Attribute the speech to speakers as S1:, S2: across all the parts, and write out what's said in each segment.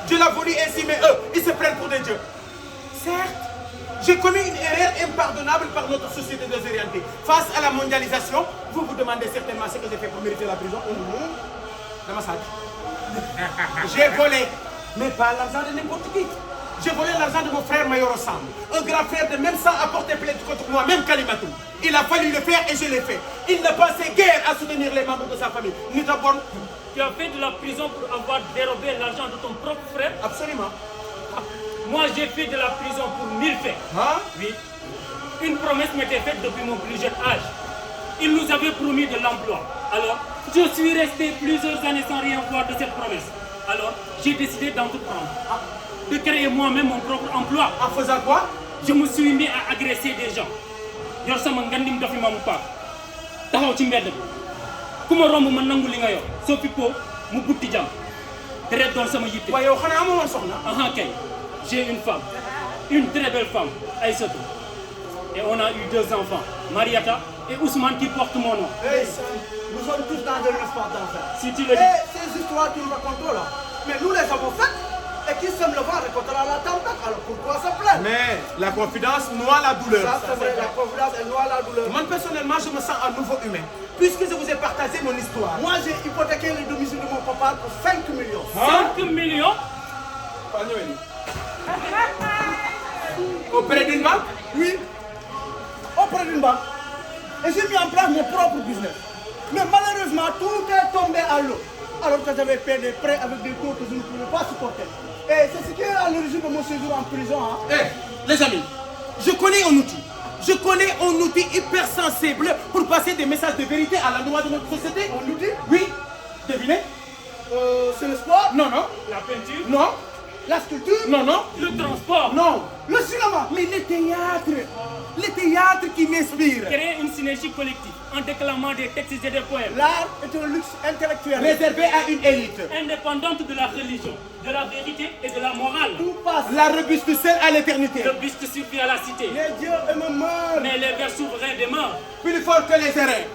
S1: Dieu l'a voulu ainsi, mais eux, ils se prennent pour des dieux. Certes, j'ai commis une erreur impardonnable par notre société désorientée. Face à la mondialisation, vous vous demandez certainement ce que j'ai fait pour mériter la prison. Dans ma sac. J'ai volé, mais pas l'argent de n'importe qui. J'ai volé l'argent de mon frère Mayoro Sam, un grand frère de même sang a porté plainte contre moi, même Kalimatou. Il a fallu le faire et je l'ai fait. Il ne pensait guère à soutenir les membres de sa famille. Nitabon.
S2: Tu as fait de la prison pour avoir dérobé l'argent de ton propre frère?
S1: Absolument.
S2: Moi, j'ai fait de la prison pour 1000 faits.
S1: Hein?
S2: Oui. Une promesse m'était faite depuis mon plus jeune âge. Il nous avait promis de l'emploi. Alors, je suis resté plusieurs années sans rien voir de cette promesse. Alors, j'ai décidé d'entreprendre. De créer moi-même mon propre emploi.
S1: En faisant quoi?
S2: Je me suis mis à agresser des gens. yor sama ngandim dofi mamu pa taxaw ci mbedd bi kuma romb ma nangul li nga yor so pipo mu butti jam deret doon sama yitte
S1: wa yow xana amoon soxna
S2: aha kay j'ai une femme une très belle femme Aïssatou et on a eu 2 enfants Mariata et Ousmane qui porte mon nom.
S3: Hey, nous sommes tous dans un espace d'enfer.
S2: Si tu le dis.
S3: Et ces histoires que nous racontons là, mais nous les avons faites. Et qui sème le vent récoltera la tempête. Alors pourquoi se plaindre?
S1: Mais la confidence noie la douleur.
S3: Ça c'est vrai, la confidence elle noie la douleur.
S1: Moi personnellement, je me sens un nouveau humain. Puisque je vous ai partagé mon histoire.
S3: Moi j'ai hypothéqué le domicile de mon papa pour 5 millions.
S2: 5 millions?
S1: Auprès d'une banque?
S3: Oui, auprès d'une banque. Et j'ai mis en place mon propre business. Mais malheureusement, tout est tombé à l'eau. Alors que j'avais fait des prêts avec des taux que je ne pouvais pas supporter. Et c'est ce qui est à l'origine de mon séjour en prison. Hein.
S1: Les amis, je connais un outil. Je connais un outil hyper sensible pour passer des messages de vérité à l'endroit de notre société.
S3: Un outil?
S1: Oui. Devinez?
S3: C'est le sport?
S1: Non, non.
S2: La peinture?
S1: Non.
S3: La sculpture?
S1: Non, non.
S2: Le transport?
S1: Non.
S3: Le cinéma?
S1: Mais le théâtre. Le théâtre qui m'inspire.
S2: Créer une synergie collective en déclamant des textes et des poèmes.
S3: L'art est un luxe intellectuel.
S1: Réservé à une élite.
S2: Indépendante de la religion, de la vérité et de la morale.
S3: Tout passe.
S1: La robuste seule à l'éternité.
S2: Le buste suffit à la cité.
S3: Les dieux me meurent.
S2: Mais les vers souverains demeurent.
S1: Plus fort que les erreurs.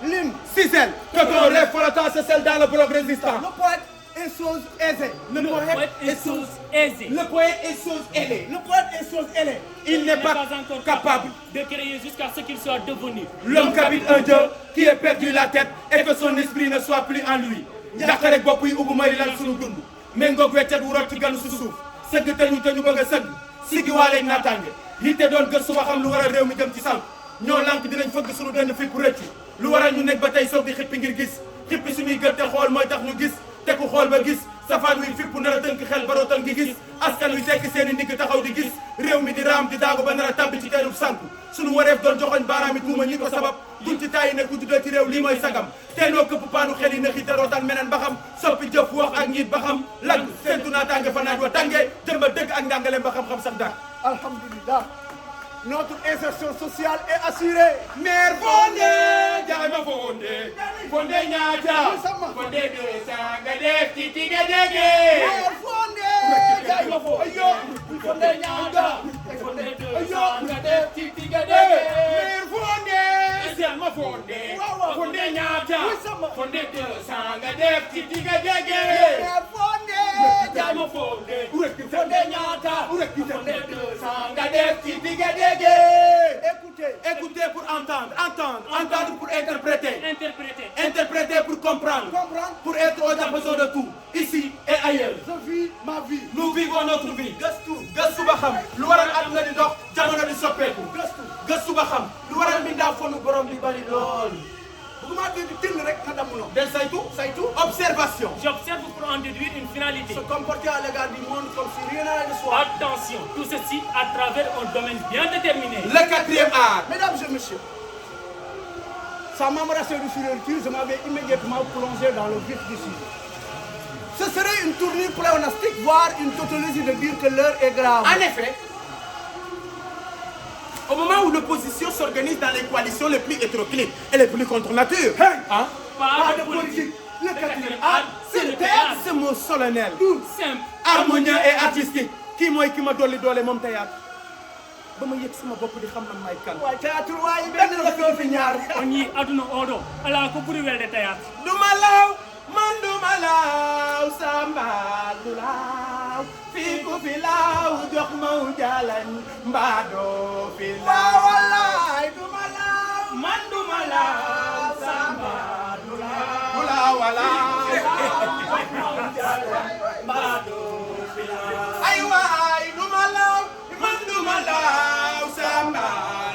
S3: L'hymne.
S1: Cisèle. Que ton rêve flottant se scelle dans le bloc résistant.
S3: Le poète est chose aisée.
S2: Le poète est chose aisée.
S1: Le poète est chose ailée.
S3: Le poète est chose ailée.
S1: Il n'est pas
S2: encore
S1: capable
S2: de créer jusqu'à ce qu'il soit devenu
S1: l'homme qu'habite un Dieu qui ait perdu la tête et que son esprit ne soit plus en lui. Yakarek bopp yi ubbu may lal sunu dund méngoog weccet wu rot ci ganu si suuf sëgg te ñu bëgg a sëgg siggi waaleeg naataange yitte doon gëstu ba xam lu war a réew mi jëm ci sànq ñoo lànk dinañ fëgg sunu dënn fi ku rëccu lu waral ñu nekk ba tey soog di xippi ngir gis xippi suñuy gët te xool mooy tax ñu gis te ku xool ba gis safaan wi fipp nar a tënk xel ba rootal ngi gis askan wi tekk seen i ndigg taxaw di gis réew mi di raam di daagu ba nar a tàbbi ci teerub sànku suñu wareef doon joxoñ baaraami tuuma ñi ko sabab duñ ci tàyyi ne ku juddoo ci réew lii mooy sagam te noo këpp paanu xel yi na xi te rootal meneen ba xam soppi jëf wax ak njiit ba xam lag seentu naa tànge fa naaj wa tànge jëmbal dëgg ak njàngaleem ba xam-xam sax dàq
S3: Alhamdulillah. Notre insertion sociale est assurée.
S1: Mère Fondé, Diama Fondé, Fondé Nyata, Fondé de Sangadef, Titi Gadege.
S3: Mère Fondé, Diama Fondé, Fondé Nyata,
S2: Fondé de
S1: Sangadef, Titi Gadege. Mère Fondé, Diama Fondé, Fondé Nyata, Fondé de Sangadef, Titi Gadege.
S3: Mère Fondé,
S1: Diama Fondé, Fondé Nyata, Fondé de Sangadef, Titi Gadege.
S3: Écoutez,
S1: Écoutez pour entendre pour interpréter,
S2: interpréter
S1: pour comprendre,
S3: comprendre,
S1: pour être au diapason de tout, ici et ailleurs.
S3: je vis ma vie.
S1: Nous vivons notre vie.
S3: Gëstu,
S1: gëstu ba xam lu waral àdduna di dox jamono di soppeeku.
S3: gëstu.
S1: gëstu ba xam lu waral mbindaa fonu borom bi bari lool.
S3: Bëgguma dégg tënn rek nga damm noonu.
S1: del saytu observation.
S2: J'observe pour en déduire une finalité.
S3: Se comporter à l'égard du monde comme si rien n'allait de soi.
S2: Attention, tout ceci à travers un domaine bien déterminé.
S1: Le quatrième art.
S3: Mesdames et messieurs, sans m'embrasser de surélture, je m'avais immédiatement plongé dans le vif du sujet. Ce serait une tournure pléonastique, voire une tautologie de dire que l'heure est grave.
S1: En effet, au moment où l'opposition s'organise dans les coalitions les plus hétéroclites et les plus contre nature, hein?
S2: Pas de politique.
S3: Le quatrième
S1: Ah,
S3: art,
S1: c'est le théâtre, c'est mot solennel,
S2: Simple.
S1: harmonieux et artistique. Kii mooy ki ma dolli doole moom théâtre ba ma yëg sama bopp di xam man maay kan.
S3: waaye théâtre waaye benn la ko fi ñaar.
S2: On y aduna odo. Ala ko buri welde théâtre.
S1: Duma law man duma law Samba du law. ku fi laaw jox maw jalañ mbaa doo fi
S3: waaw
S1: laaw
S3: wallaay du ma laaw
S2: man du ma laaw Samba du laaw
S1: ku laaw walaaw ay waay du ma laaw man du ma laaw Samba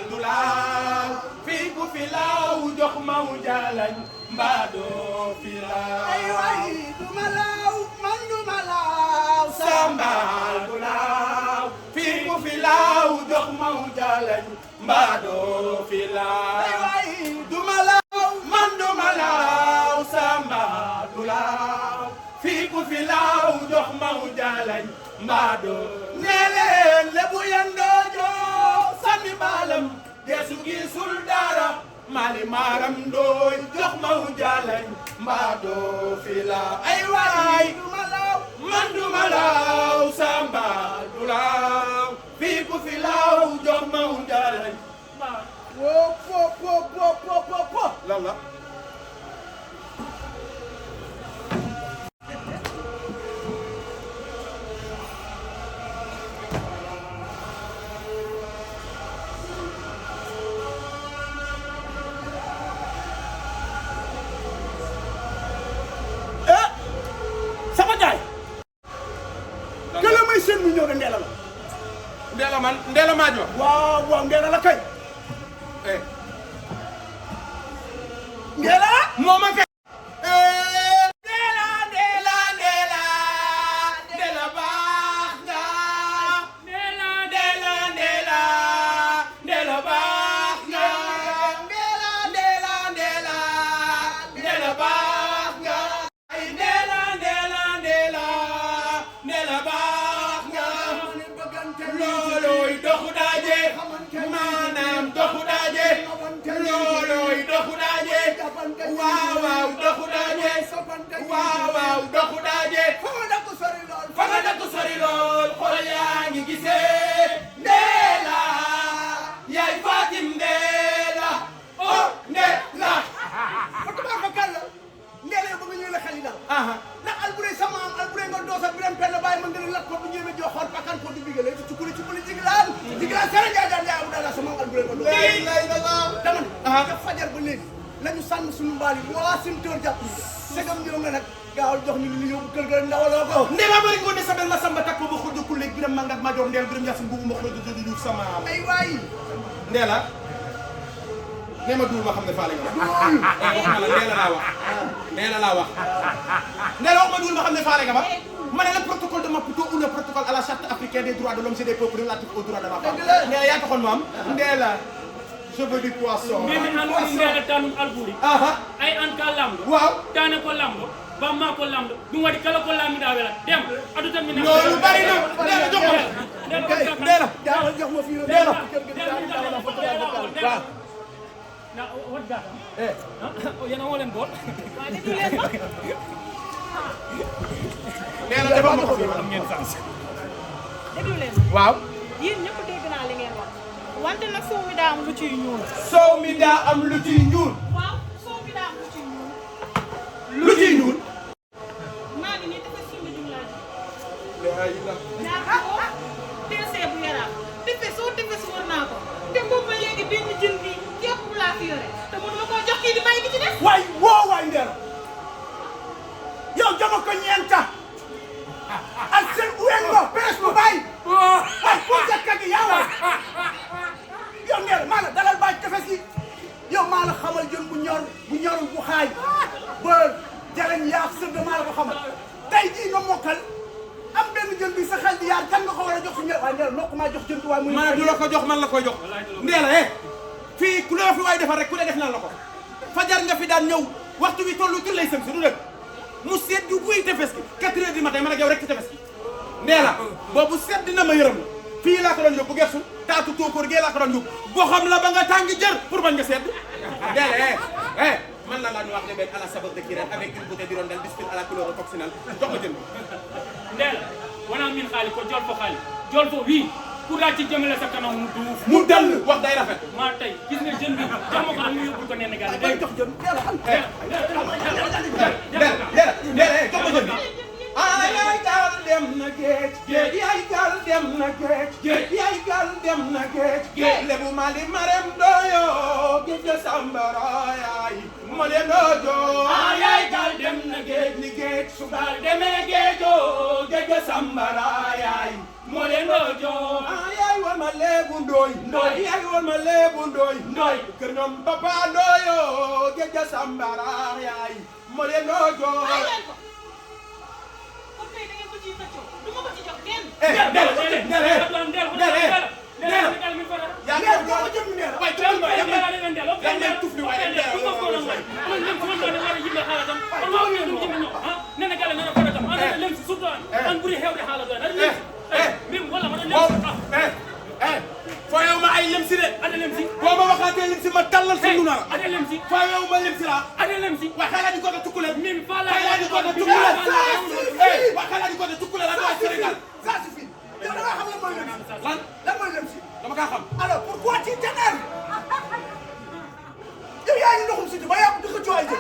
S1: du laaw fii ku fi laaw jox maw jalañ mbaa doo fi laaw
S3: ay waay du ma laaw man du ma laaw
S1: Samba du laaw fii ku fi laaw jox maw jalañ mbaa doo fi laaw
S3: ay waay
S1: du ma laaw man du ma laaw Samba du laaw fii ku fi laaw jox maw jalañ mbaa doo nee leen lebu yandoo joo sànni baalam deesu gisul dara mali maaram ndooy jox maw jalañ mbaa doo fi laaw ay waay
S3: du ma laaw
S1: man du ma laaw Samba du laaw fii ku fi laaw jox maw jalañ
S3: wo po
S1: lan la
S3: sama jaay ke la may seen mu ñëw de Ndella la
S1: Ndella man Ndella Madior
S3: waaw waaw Ndella la kay
S1: eh
S3: Ndella
S1: moo ma kay Ndella Ndella Ndella Ndella baax nga Ndella Ndella Ndella Ndella baax nga Ndella Ndella Ndella Ndella baax nga ay Ndella Ndella Ndella Ndella baax nga loolooy doxu daaje maanaam doxu daaje loolooy doxu daaje waaw waaw doxu daaje waaw waaw doxu daaje fa nga dëkk sori lool xool yaa ngi gisee Ndella yaay Fatim Ndella oh Ndella
S3: fa tubaab fa kàlla Ndella yow ba nga ñëw la xel yi daal ndax Alboury sama am Alboury nga doosa biram penn bàyyi ma ngeen lakk ko bu ñëwee joo xool bakkan ko du bigale ci kuli jiglaan sere jaay daan yaay dala sama am Alboury nga doosa dama ne nga fajar ba léegi lañu sànn suñu mbaal yi waa sim tóor jàpp ñu segam ñëw nga nag gaawal jox ñu li yóbbu kër ga ndawaloo ko
S1: Ndella bari ngoone sabel ma samba takko ba xudd kulle biram mangat ma jox ndeel biram yasin bubu ma xudd du du sama am
S3: ay waay
S1: Ndella nee ma duul ma xam ne faale nga wax ma la Ndella laa wax Ndella laa wax Ndella wax ma duul ma xam ne faale nga ba ma ne le protocole de Maputo ou le protocole à la charte africaine des droits de l'homme et des peuples relatifs aux droits de la femme Ndella yaa taxoon ma am Ndella je veux du poisson
S2: mimi an woni Ndella tanum Alboury ay an ka lamdo
S1: waaw
S2: tane ko lamdo bamma ko lamdo ɗum waɗi kala ko laamiɗa wela dem adu tan min
S1: loolu bari na Ndella jox ma Ndella
S3: gaawal jox ma fii
S1: Ndella
S3: kër ga ndawaloo fa
S2: waaw na wat gata yena wolen bool
S1: Ndella defal ma ko fii
S2: am ngeen sens
S4: déglu leen
S1: waaw
S4: yéen ñëpp dégg naa li ngeen wax wante nag soow mi daa am lu ciy ñuul.
S1: soow mi daa am lu ciy ñuul
S4: waaw soow mi daa am lu ciy ñuul.
S1: lu ciy ñuul
S4: maa ngi nii dafa suñu jumlaa ji.
S1: laa ilaaha
S4: ñaar ko teesee bu yaraax tefe soo tefe si war naa ko te boobu ba léegi benn jën bi képp laa fi yore te mënuma koo jox kii di bàyyi gi ci def.
S3: waay woo waay Ndella yow jama ko ñeenta ak seen uwengo peres bu bàyyi waay pour jàkka gi yaa waay yow Ndella maa la dalal bàyyi tefes yi yow maa la xamal jën bu ñorul bu xaay ba jarañ yaaf sëdd maa la ko xamal tey jii nga mokkal am benn jën bi sa xel di yaar kan nga ko war a jox si Ndella waaye Ndella noo ko maa jox jën bi waaye muy
S1: ma ne du la ko jox man la koy jox Ndella fii ku la fi waay defar rek ku ne def na la ko fajar nga fi daan ñëw waxtu bi tollu tur lay sëm si du dëgg mu seet du buy tefes gi 4 heures du matin man ak yow rek ci tefes gi Ndella boobu seet dina ma yërëm la fii laa ko doon yóbbu gersu taatu tóokóor gee laa ko doon yóbbu boo xam la ba nga tàng jër pour bañ nga seet Ndella man la ñu wax ne benn à la saveur de Kirène avec une bouteille d'hirondelle distillée à la couleur coccinelle jox ma jën
S2: Ndella wona min haali ko jolfo haali jolfo wi pour laa ci jëmale sa kanam mu duuf
S1: mu dal wax day rafet
S2: maa tey gis nga jën bi jox ma ko am ñu yóbbul ko nee na gàll
S3: bay jox jën Ndella xam
S1: Ndella jox ma jën bi yaay gaal dem na géej yaay dem na géej yaay gaal dem na géej lebu mali marem doyo géej ga sambara yaay mole nojo yaay gaal dem na géej ni géej su gaal demee géejoo géej ga sambara yaay mole nojo yaay wal ma lebu ndoy yaay wal ma lebu ndoy kër ñoom papa doyo géej ga sambara yaay mole nojo fooyewu ma ay lemsi de boo ma waxaatee lemsi ma tallal sa nuna fooyewu ma lemsi la waa xelaa di ko da tukkule xelaa di ko da tukkule waa xelaa di ko da tukkule la waa Sénégal
S3: ça suffit yow da nga xam lan mooy lemsi lan mooy lemsi
S1: dama kaa xam
S3: alors pourquoi tu t'énerves yow yaa ngi ndoxum si ba yàqu di ko cooy jë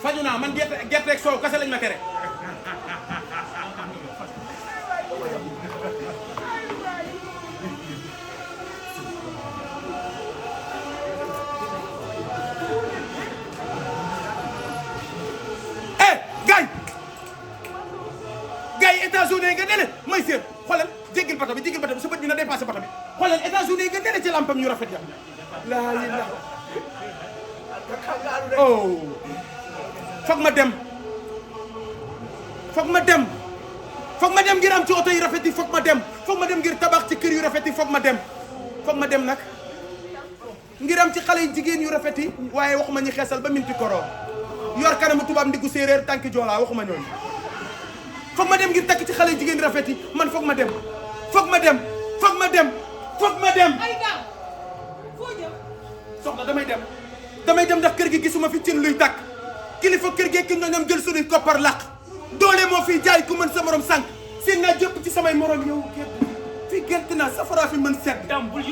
S1: faju naa man gerte rek soow kese lañ ma tere États-Unis nga dene may seet xoolal jéggil bato bi sa bët bi na dépassé bato bi xoolal États-Unis nga dene ci lampam ñu rafet ya laa ilaha oh foog ma dem ngir am ci oto yi rafet yi foog ma dem ngir tabax ci kër yu rafet yi foog ma dem nag ngir am ci xale yu jigéen yu rafet yi waaye waxuma ñi xeesal ba minti koro yor kanamu tubaab ndiggu séeréer tànki joolaa waxuma ñooñu foog ma dem ngir takk ci xale yu jigéen rafet yi man foog ma dem
S4: ay gaaw foo jëm
S1: soxna damay dem ndax kër gi gisuma fi cin luy tàkk kilifa kër gi ki ñoñam jël sunuy koppar làq doole moo fiy jaay ku mën sa morom sànq seen naa jëpp ci samay morom yow fii gert naa safara fi mën sedd
S2: dam bul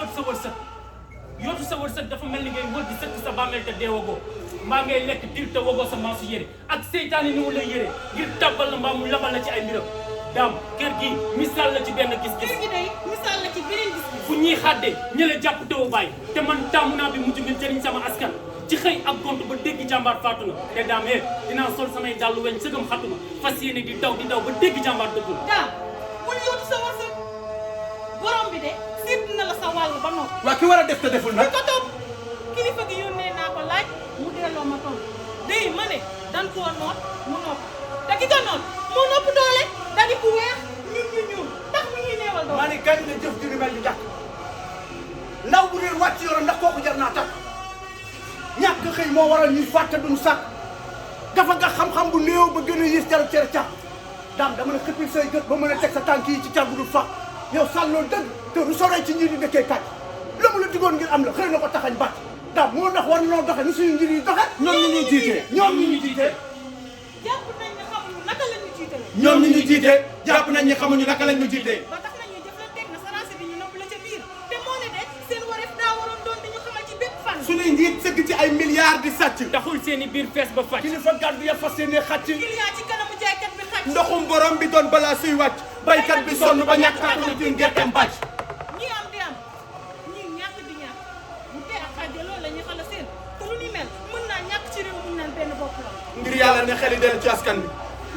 S2: yóotu sa wërsëg dafa mel ni ngay wër di sëkk sa bàmmeel te deewagoo mbaa ngay lekk diir te wagoo sa maasu yére ak seytaane ni mu lay yére ngir tàbbal la mbaa mu labal la ci ay mbiram daam kër gi misaal la ci benn gis-gis
S4: kër gi day misaal la ci beneen gis-gis
S2: fu ñuy xàddee ñële jàpp tewu bàyyi te man taamu naa bi mujj ngir jëriñ sama askan ci xëy ak gont ba dégg jàmbaar faatu na te daam dinaa sol samay dàllu weñ sëgam xattuma fas yéene di daw ba dégg jàmbaar dëggul
S4: daam bul yóotu sa wërsëg borom bi de sédd na la sa wàll ba noppi
S1: waa ki war a def te deful nag
S4: ko topp kilifa gi yónnee naa ko laaj mu delloo ma tontu day ma ne dan koo noot mu nopp te ki ko noot moo nopp doole dadi ku weex ñun ñu ñuul tax mu ñuy neewal doole
S3: maa ne gañ na jëf ju ni mel ni jàkk ndaw bu réer wàcc yorom ndax kooku jar naa takk ñàkk xëy moo waral ñuy fàtte duñu sàkk dafa nga xam-xam bu néew ba gën a yées jarab cere càq daam dama ne xëppil say gët ba mën a teg sa tànk yi ci car bu dul fàq yow sàlloo dëgg te du soree ci ñi di dëkkee kàcc la mu la digoon ngir am la xëy na ko taxañ bàcc daam moo ndax war noo doxe ni suñu njir yi doxe
S1: ñoom ñi ñuy jiitee
S4: jàpp nañ ne xamuñu naka la ñu jiitale
S1: ñoom ñi ñuy jiitee jàpp nañ ñi xamuñu naka lañ ñu jiitee
S4: ba tax nañu jëflanteeg na sarase bi ñu nëbb la ca biir te moo ne de seen wareef daa waroon doon di ñu xamal ci bépp fan
S1: suñuy njiit sëgg ci ay milliards di sàcc
S2: taxul seeni biir fees ba fàcc
S3: kilifa gàddu ya fas yéene xàcc
S4: client ci kanamu jaaykat bi xaj
S1: ndoxum borom bi doon balaa suy wàcc baykat bi sonn ba ñàkk taxul ci gerteem bàcc
S4: ñi am di am ñi ñàkk di ñàkk bu tee ak xaaja loolu la ñu xala seen te lu ni mel mën naa ñàkk ci réew mun naan benn bopp la
S1: ngir yàlla ne xeli dellu ci askan bi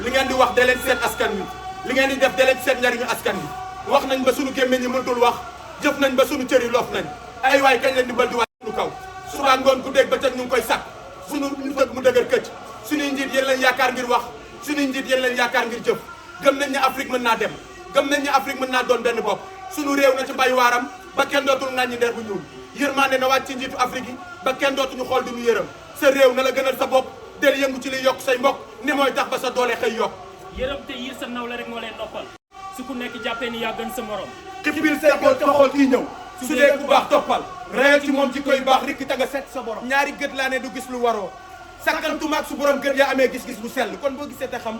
S1: li ngeen di wax da leen seet askan wi li ngeen di def da leen seet njariñu askan bi wax nañ ba sunu gémmiñ ñi mëntul wax jëf nañ ba sunu cër yi loof nañ ay waay kañ leen di bal di wàcc sunu kaw suba ngoon ku dégg ba teg ñu ngi koy sàkk sunu ñu dëgg mu dëgër këcc suñuy njiit yéen lañ yaakaar ngir wax suñuy njiit yéen lañ yaakaar ngir jëf gëm nañ ne Afrique mën naa dem gëm nañ ne Afrique mën naa doon benn bopp sunu réew na ci bay waaram ba kenn dootul ŋàññi ndeer bu ñuul yërmande na wàcc ci njiitu Afrique yi ba kenn dootuñu xool di ñu yërëm sa réew na la gënal sa bopp del yëngu ci liy yokk say mbokk ni mooy tax ba sa doole xëy yokk
S2: yërëm te yiir sa naw la rek moo leen noppal su ku nekk jàppee ni yaa gën sa morom
S1: xipbil say boo ta xool kii ñëw su dee ku baax toppal reyal ci moom ci koy baax rikki ta nga seet sa borom ñaari gët laa ne du gis lu waroo sakkantumaak su borom gët yaa amee gis-gis bu sell kon boo gisee te xam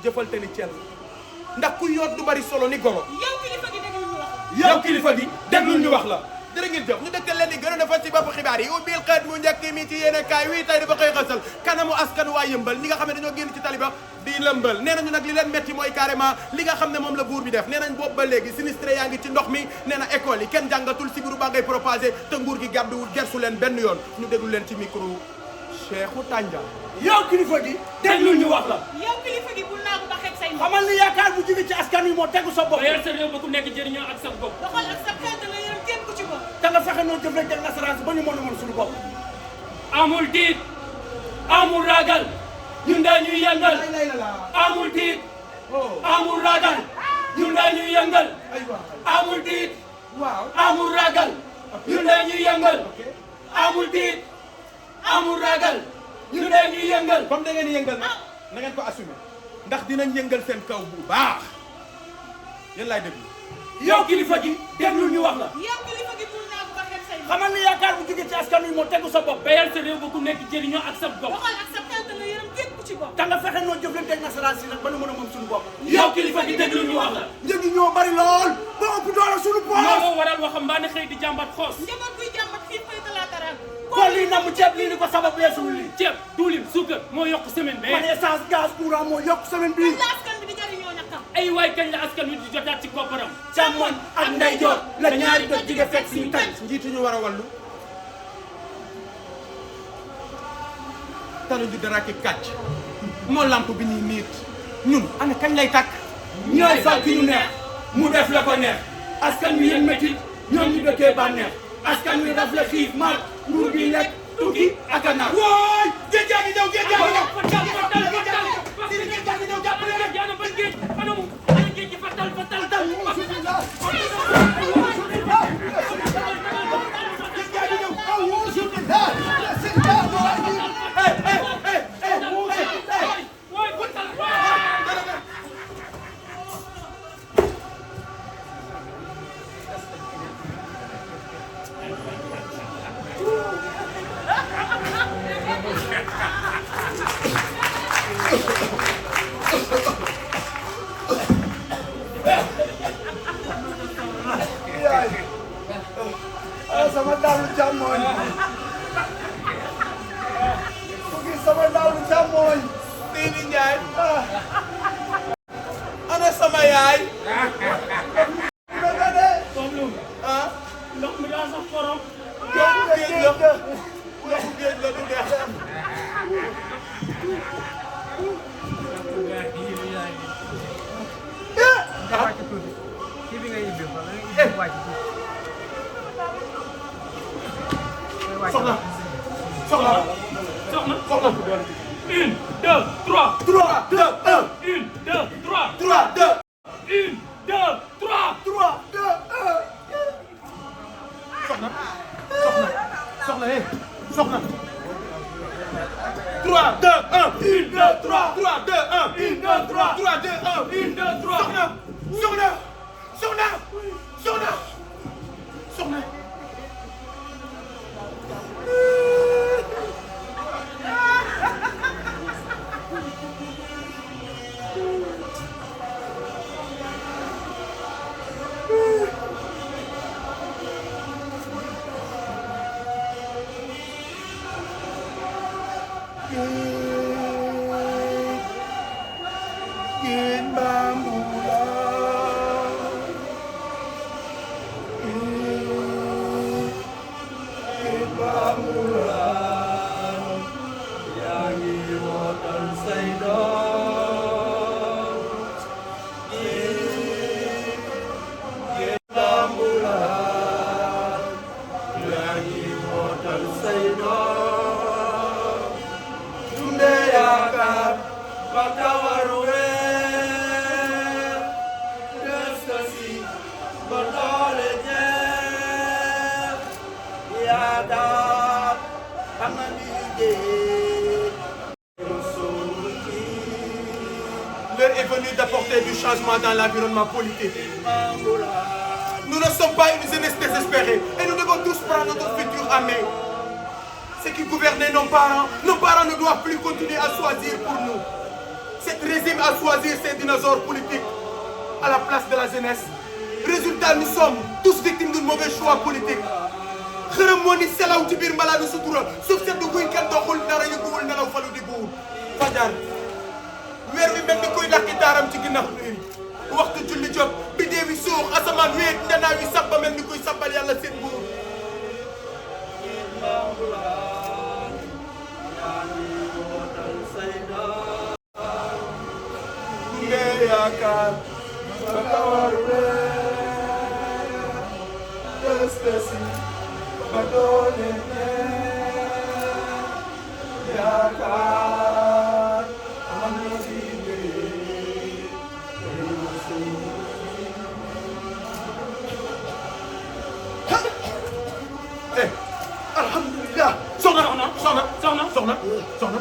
S1: jëfal te ni cell ndax ku yoot du bari solo ni golo
S4: yow kilifa gi déglu ñu wax
S1: yow kilifa gi déglu ñu wax la jërë ngeen jëf ñu dëkkal leen di gënoon a fas ci bopp xibaar yi ubbil xët mu njëkk mi ci yéene kaay wi tey dafa xëy xësal kanamu askan waa yëmbal ñi nga xam ne dañoo génn ci taliba di lëmbal nee nañu nag li leen metti mooy carrément li nga xam ne moom la buur bi def nee nañ boobu ba léegi sinistré yaa ngi ci ndox mi nee na école yi kenn jàngatul sibiru baa ngay propagé te nguur gi gàdduwul gersu leen benn yoon ñu déglu leen ci micro Cheikhou Tandia.
S3: yow kilifa gi déglu ñu wax la.
S4: yow kilifa gi bul naagu ba xeeb say mbokk.
S3: xamal ni yaakaar bu jóge ci askan wi moo tegu sa bopp.
S2: ba yor sa réew ba ku nekk jëriñoo ak sa bopp.
S4: doxal ak sa xel da nga yërëm kenn ku ci bopp.
S3: te nga fexe noo jëflante ak nasaraan ba ñu mën a mën suñu bopp.
S2: amul tiit amul ragal ñun dañuy yëngal amul tiit amul ragal ñun dañuy yëngal amul tiit amul ragal ñun dañuy yëngal amul tiit amul ragal ñun dañuy yëngal.
S1: comme da ngeen di yëngal nag na ngeen ko assumer ndax dinañ yëngal seen kaw bu baax yéen laay déglu.
S3: yow kilifa gi déglu ñu wax la.
S4: yow kilifa gi bul naagu ba xeeb say mbokk.
S3: xamal ni yaakaar bu jóge ci askan wi moo tegu sa bopp.
S2: ba yor sa réew ba ku nekk jëriñoo ak sa bopp.
S4: doxal ak sa xel da nga yërëm kenn ku ci bopp.
S3: te nga fexe noo jëflante ak nasaraan si nag ba ñu mën a mën suñu bopp.
S2: yow kilifa gi déglu ñu wax la.
S3: njëg yi ñoo bari lool ba ëpp doole suñu poos.
S2: looloo waral waxambaane xëy di jàmbat xoos.
S4: njaboot buy jàmbat xiif fay talaata raag.
S3: kon lii namm ceeb lii ni ko sabab weesuwul lii.
S2: ceeb diwlin suukar moo yokk semaine
S3: man
S2: bee.
S3: essence gaz courant moo yokk semaine bii.
S4: la askan bi di jëriñoo ñàkkam.
S2: ay waay kañ la askan wi di jotaat ci kopparam.
S3: càmmoñ ak ndeyjoor la ñaari doj jige fekk suñu tànk.
S1: njiitu ñu war a wallu taluñu dara ki kàcc moo lamp bi ñuy niit ñun ana kañ lay tàkk.
S3: ñooy fal ki ñu neex mu def la ko neex askan wi yéen métti ñoom ñu dëkkee bànneex askan wi daf la xiif mar nguur gi lekk tukki ak a naan.
S1: wooy géej gaa ngi ñëw géej gaa ngi ñëw.
S3: sama daalu càmmooñ sama daalu càmmooñ
S1: Seydi Ndiaye ana sama yaay. ah.
S2: ndox mi daa sax xorom.
S1: ndoxu géej la ndoxu géej la du neex. soxna soxna
S2: soxna
S1: soxna.
S2: 1 2 3.
S1: 3 2 1.
S2: 1 2 3.
S1: 3 2.
S2: 1 2 3.
S3: 3 2
S1: soxna soxna eh soxna. 3 2 1. 1 2 3. 3 2 1. 1 2 3. 3 2 1. 1 2 3. soxna soxna soxna soxna soxna. L'heure est venue d'apporter du changement dans l'environnement politique. Nous ne sommes pas une jeunesse désespérée et nous devons tous prendre notre futur en main. Ceux qui gouvernaient nos parents ne doivent plus continuer à choisir pour nous. Cet régime a choisi ces dinosaures politiques à la place de la jeunesse. Résultat, nous sommes tous victimes d'un mauvais choix politique. xërëm moo ni selaw ci biir mbalaanu sutura suuf seddu guy kenn doxul dara yëguwul nelaw falu di buur fajar weer wi mel ni kuy lakki daaram ci ginnaaw nuy waxtu julli jot biddeew wi suux asamaan wéet njanaaw wi sab ba mel ni kuy sabbal yàlla seen buur nge yaakaar ba kawar espèce ba doole yaakaar am na alhamdulilah soxna soxna soxna soxna soxna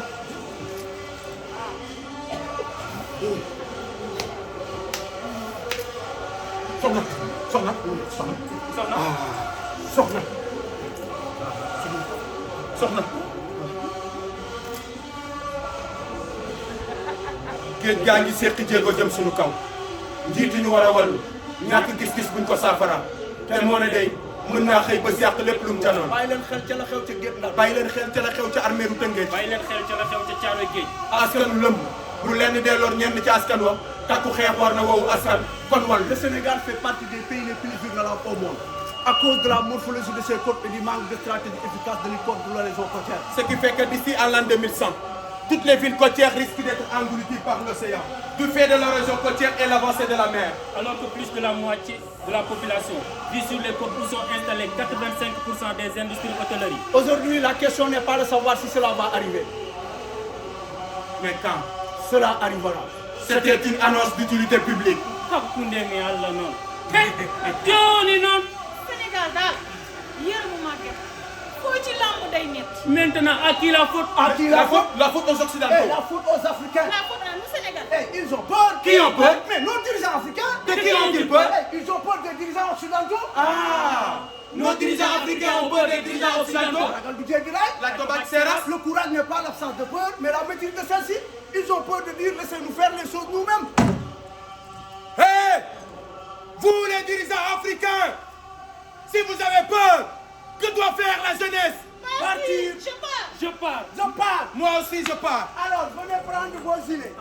S1: soxna soxna soxna soxna soxna géej gaa ngi séqi jéego jëm suñu kaw njiit ñu war a wallu ñàkk gis-gis buñ ko saafara te moo ne day mën naa xëy ba yàq lépp lu mu ca noonu.
S3: bàyyi leen xel ca la xew ca géej ndax.
S1: bàyyi leen xel ca la xew ca armeeru Tëngéej.
S2: bàyyi leen xel ca la xew ca Caaroy Géej.
S1: askanu lëmb bu lenn delloor ñenn ci askan wa takku xeex war na woowu askan kon wàll.
S3: Le Sénégal fait partie des pays les plus violents au monde à cause de la morphologie de ses côtes et du manque de stratégie efficace de lutte contre les réseaux côtières.
S1: Ce qui fait que d'ici à l'an 2100, toutes les villes côtières risquent d'être englouties par l'océan, du fait de l'érosion côtière et l'avancée de la mer.
S2: Alors que plus de la moitié de la population vit sur les côtes où sont installées 85% des industries hôtelleries.
S3: Aujourd'hui, la question n'est pas de savoir si cela va arriver.
S1: Mais quand
S3: Cela arrivera.
S1: c'était une annonce d'utilité publique.
S2: Hakkunde mi Allah noon. Jooni noon.
S4: Sénégal daal yërmu màgget foo ci làmb day net.
S2: Maintenant à qui la faute?
S3: À qui la faute?
S1: La faute aux Occidentaux.
S3: La faute aux Africains.
S4: La faute à nous Sénégal.
S3: Ils ont peur.
S1: Qui ont peur?
S3: Mais nos dirigeants africains.
S1: De qui ont-ils peur?
S3: Ils ont peur des dirigeants occidentaux.
S1: Ah, nos dirigeants africains ont peur des dirigeants occidentaux.
S3: Ragal du jéggi raay.
S1: La Tobac Seras.
S3: Le courage n'est pas l'absence de peur, mais la maîtrise de celle-ci. Ils ont peur de dire laissez-nous faire les choses nous-mêmes.
S1: Hé, vous les dirigeants africains, si vous avez peur, que doit faire la jeunesse?
S3: Partir.
S4: Je pars.
S2: Je pars.
S3: Je pars.
S1: Moi aussi je pars.
S3: Alors, venez prendre vos gilets.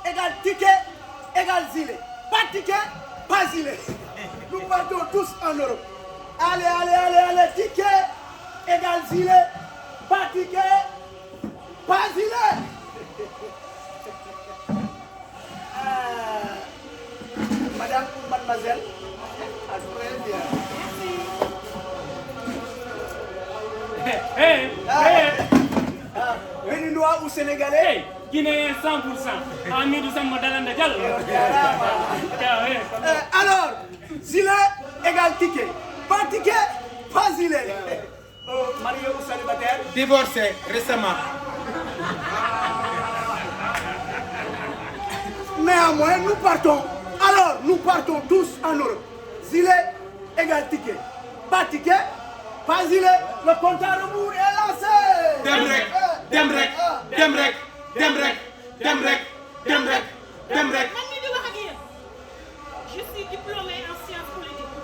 S3: Égal ticket, égal gilet. Pas ticket, pas gilet. Nous partons tous en Europe. Allez, allez, allez, allez. Ticket, égal gilet. Pas ticket, pas gilet. Madame ou mademoiselle, à très bien. Béninois ou Sénégalais?
S2: Hey, Guinéen 100%. Amidou Samba Dalanda Diallo.
S3: Alors, gilet égale ticket. Pas ticket, pas gilet. Marié ou célibataire?
S1: Divorcé récemment.
S3: Néanmoins, nous partons. Alors, nous partons tous en Europe. Gilet égale ticket. Pas ticket, pas gilet. Le compte à rebours est lancé.
S1: Dem rek, dem rek, dem rek, dem rek, dem rek, dem rek, dem rek.
S4: Man mii di wax ak yéen je suis diplômée en sciences politiques,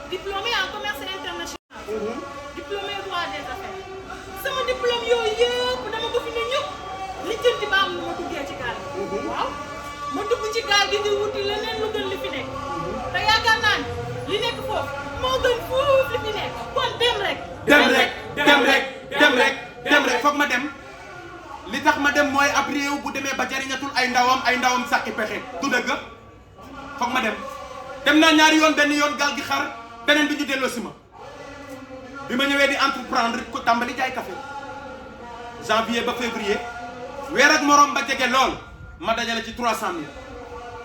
S4: diplômée en commerce international, diplômée droit des affaires. Sama diplôme yooyu yëpp dama ko fi ne ñëpp lijjanti ba am lu ma duggee ci gaal gi. Waaw ma dugg ci gaal gi di wuti leneen lu gën li fi nekk. Te yaakaar naa ni li nekk foofu moo gën fuuf li fi nekk kon dem rek.
S1: Dem rek, dem rek, dem rek, dem rek. Foog ma dem. Li tax ma dem mooy ab réew bu demee ba jariñatul ay ndawam sàkki pexe du dëgg. Foog ma dem. Dem naa ñaari yoon, benn yoon gaal gi xar, beneen bi ñu delloo si ma. Bi ma ñëwee di entreprendre ko tàmbali jaay café. Janvier ba février weer ak morom ba jege lool ma dajale ci 300 000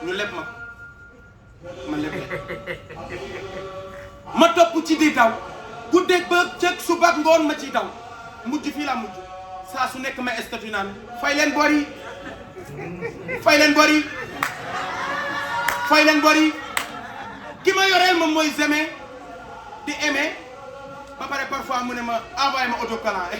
S1: ñu leb ma ma leb ma topp ci di daw guddeeg ba cëg suba ak ngoon ma ciy daw mujj fii laa mujj saa su nekk ma statut naan fay leen bor yi fay leen bor yi fay leen bor yi ki ma yoreel moom mooy Zémé di aimé ba pare parfois mu ne ma envoyé ma autocollant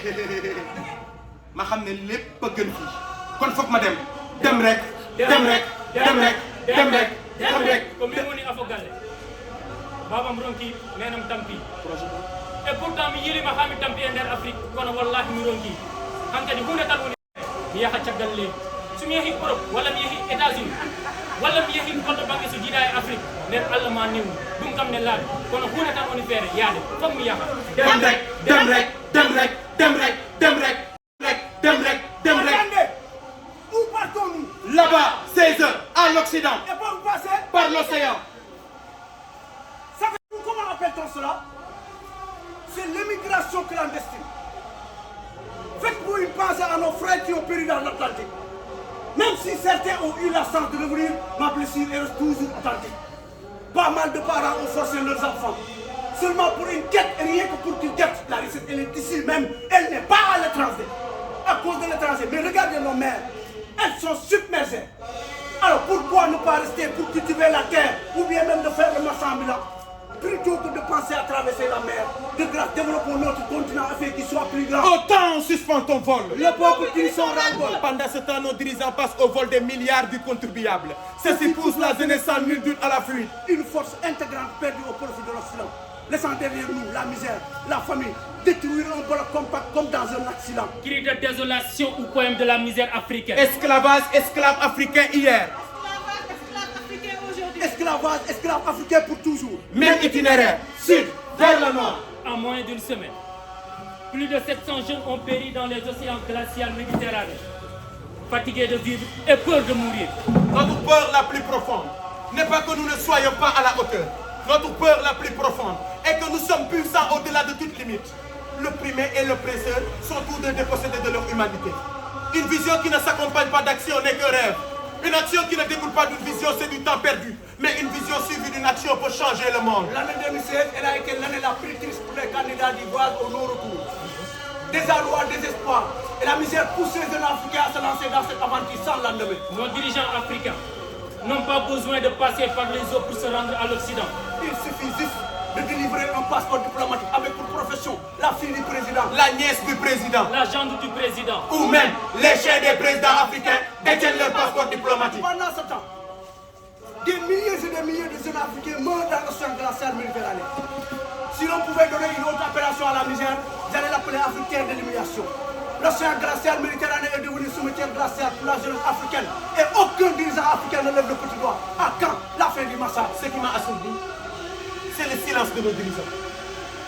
S1: ma xam ne lépp a gën fii kon foog ma dem dem rek dem rek dem rek dem rek dem rek
S2: Comme ni mo ni Afo Galle. babam ronki nenam tampi et pourtant mi yili ma xami tampi e nder Afrique kono wallahi mi ronki hankadi hunde tan woni mi yaha caggal leydi somi yehi Europe walla mi yehi États-Unis walla mi yehi goɗɗo banque so jiiɗa e Afrique nden Allah ma newni ɗum kam ne laaɓi kono hunde tan woni feere yaade fof mi yaha
S1: dem rek dem rek dem rek dem rek dem rek dem rek dem rek.
S3: Attendez, où partons-nous?
S1: Là-bas, 16 heures, à l'Occident,
S3: Et pour vous passer,
S1: par l'océan.
S3: savez-vous comment appelle-t-on cela? C'est l'émigration clandestine. Faites-vous une pensée à nos frères qui ont péri dans l'Atlantique. Même si certains ont eu la chance de revenir, ma blessure reste toujours authentique. Pas mal de parents ont forcé leurs enfants. Seulement pour une quête, et rien que pour qu'ils guettent. La recette, elle est ici même, elle n'est pas à l'étranger. À cause de l'étranger. Mais regardez nos mères, elles sont submergées. Alors pourquoi ne pas rester pour cultiver la terre, ou bien même de faire le marchand ambulant? Plutôt que de penser à traverser la mer, de grâce développons notre continent afin qu'il soit plus grand.
S1: Autant on suspend ton vol.
S3: Le peuple qui son ras-le-bol.
S1: Pendant ce temps, nos dirigeants passent au vol des milliards du contribuable. Ceci pousse la jeunesse sans nul doute à la fuite.
S3: Une force intégrante perdue au profit de l'Occident. Laissant derrière nous la misère, la famine, détruire un bloc compact comme dans un accident.
S2: Cri de désolation ou poème de la misère africaine.
S1: Esclavage, esclave africain hier.
S4: Esclave africain aujourd'hui.
S3: Esclavage, esclave africain pour toujours.
S1: Même itinéraire, sud, vers le nord.
S2: En moins d'une semaine, plus de 700 jeunes ont péri dans les océans glaciaux méditerranéens, fatigués de vivre et peur de mourir.
S1: Notre peur la plus profonde n'est pas que nous ne soyons pas à la hauteur. Notre peur la plus profonde est que nous sommes puissants au-delà de toute limite. L'opprimé et l'oppresseur sont tous deux dépossédés de leur humanité. Une vision qui ne s'accompagne pas d'action n'est que rêve. Une action qui ne découle pas d'une vision, c'est du temps perdu. Mais une vision suivie d'une action peut changer le monde.
S3: L'année 2016, elle a été l'année la plus triste pour les candidats d'Ivoire au non-retour. Désarroi, désespoir. Et la misère pousse les jeunes Africains à se lancer dans cette aventure sans lendemain.
S2: Nos dirigeants africains n'ont pas besoin de passer par les eaux pour se rendre à l'Occident.
S3: Il suffit juste de délivrer un passeport diplomatique avec pour profession la fille du président.
S1: La nièce du président,
S2: La jambe du président.
S1: ou même les chiens des présidents africains détiennent leur passeport diplomatique.
S3: Pendant ce temps, des milliers et des milliers de jeunes Africains meurent dans l'océan glacial méditerranéen. Si l'on pouvait donner une autre appellation à la misère, j'allais l'appeler africain de l'humiliation. L'océan glacial méditerranéen est devenu cimetière glacial pour la jeunesse africaine. Et aucun dirigeant africain ne lève le petit doigt. À quand la fin du massacre?
S1: Ce qui m'a assourdi, c'est le silence de nos dirigeants.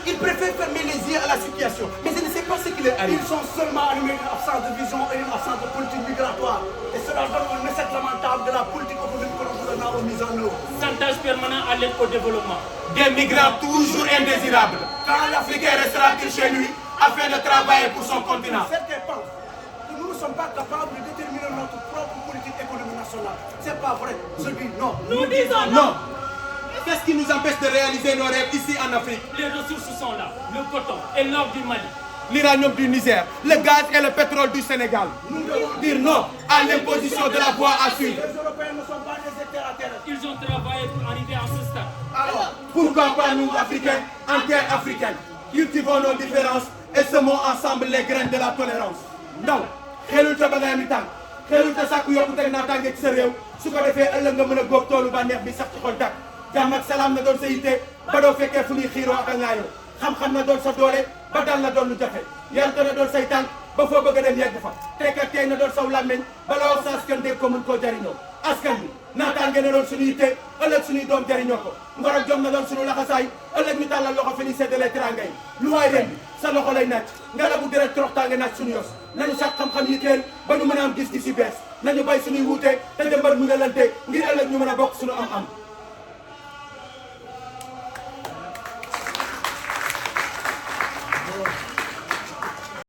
S1: Ils préfèrent fermer les yeux à la situation, mais je ne sais pas ce qui leur arrive.
S3: Ils sont seulement animés d'une absence de vision et d'une absence de politique migratoire. Et cela donne un échec lamentable de la politique économique que le gouvernement a mise en œuvre.
S2: Chantage permanent à l'aide au développement.
S1: Des migrants toujours indésirables.
S3: Quand
S1: L'Africain restera-t-il chez lui afin de travailler pour son continent?
S3: certains pensent que nous ne sommes pas capables de déterminer notre propre politique économique nationale. C'est pas vrai. Je dis non.
S4: Nous disons
S1: Non. Qu'est-ce qui nous empêche de réaliser nos rêves ici en Afrique?
S2: Les ressources sont là, le coton et l'or du Mali.
S1: L'uranium du Niger, le gaz et le pétrole du Sénégal.
S3: Nous devons
S1: Dire non à l'imposition de la voie à suivre.
S3: Les Européens ne sont pas des extraterrestres.
S2: Ils ont travaillé pour arriver à ce stade.
S3: Alors,
S1: Pourquoi pas nous, Africains, en terre africaine, cultivons nos différences et semons ensemble les graines de la tolérance. ndaw xelul te ba ngay mi tànk xelul te sàkku yokkute naataange ci sa réew su ko defee ëllëg nga mën a góob toolu bànneex bi sax ci xol dàkk jàmm ak salaam na doon sa yitte ba doo fekkee fu ñuy xiiroo ak a ŋaayoo xam-xam na doon sa doole ba dal na doon lu jafe yarute na doon say tànk ba foo bëgg a dem yegg fa tekkat tey na doon saw làmmeñ ba la wax sa askan dégg ko mun koo jariñoo askan bi naataange na doon suñu yitte ëllëg suñuy doom jariñoo ko ngor ak jom na doon suñu laxasaay ëllëg ñu tàllal loxo fi ñuy séddalee teraanga yi lu waay ren bi sa loxo lay nàcc nga la bu deret toroxtaange nàcc suñu yos nañu sax xam-xam yitteel ba ñu mën a am gis-gis yu bees nañu bay suñuy wuute te jëmbat mu ngelante ngir ëllëg ñu mën a bokk suñu am-am